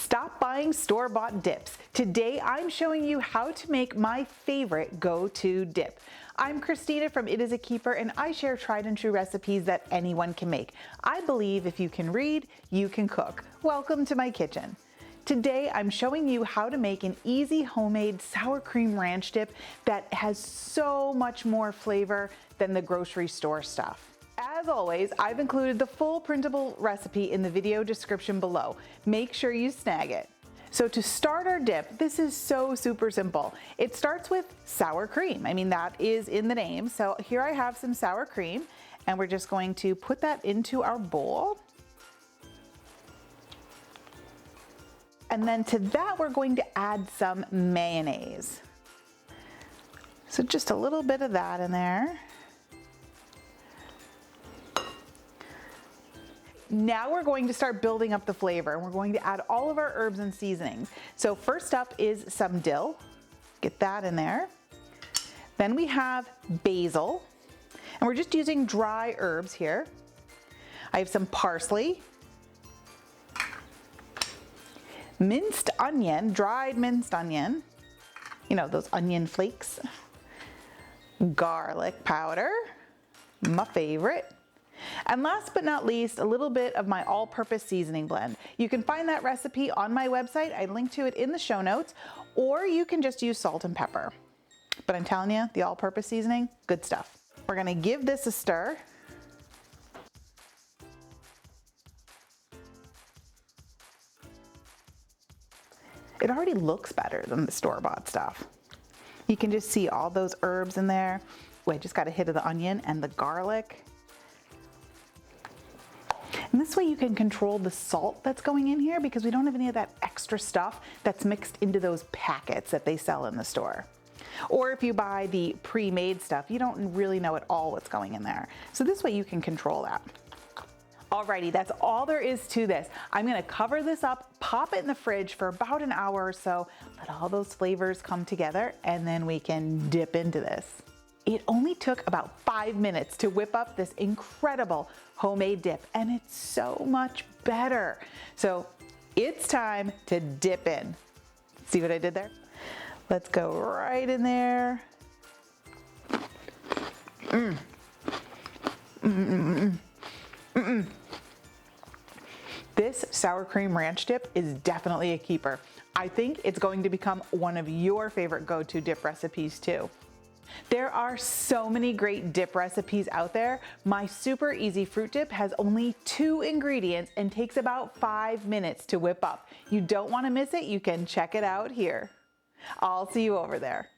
Stop buying store-bought dips. Today I'm showing you how to make my favorite go-to dip. I'm Christina from It Is a Keeper, and I share tried and true recipes that anyone can make. I believe if you can read, you can cook. Welcome to my kitchen. Today I'm showing you how to make an easy homemade sour cream ranch dip that has so much more flavor than the grocery store stuff. As always, I've included the full printable recipe in the video description below. Make sure you snag it. So to start our dip, this is so super simple. It starts with sour cream. I mean, that is in the name. So here I have some sour cream, and we're just going to put that into our bowl. And then to that, we're going to add some mayonnaise. So just a little bit of that in there. Now we're going to start building up the flavor, and we're going to add all of our herbs and seasonings. So first up is some dill. Get that in there. Then we have basil, and we're just using dry herbs here. I have some parsley, minced onion, dried minced onion. You know, those onion flakes. Garlic powder, my favorite. And last but not least, a little bit of my all-purpose seasoning blend. You can find that recipe on my website. I link to it in the show notes, or you can just use salt and pepper. But I'm telling you, the all-purpose seasoning, good stuff. We're gonna give this a stir. It already looks better than the store-bought stuff. You can just see all those herbs in there. Ooh, I just got a hit of the onion and the garlic. And this way you can control the salt that's going in here, because we don't have any of that extra stuff that's mixed into those packets that they sell in the store. Or if you buy the pre-made stuff, you don't really know at all what's going in there. So this way you can control that. Alrighty, that's all there is to this. I'm gonna cover this up, pop it in the fridge for about an hour or so, let all those flavors come together, and then we can dip into this. It only took about 5 minutes to whip up this incredible homemade dip, and it's so much better. So it's time to dip in. See what I did there? Let's go right in there. This sour cream ranch dip is definitely a keeper. I think it's going to become one of your favorite go-to dip recipes too. There are so many great dip recipes out there. My super easy fruit dip has only 2 ingredients and takes about 5 minutes to whip up. You don't want to miss it. You can check it out here. I'll see you over there.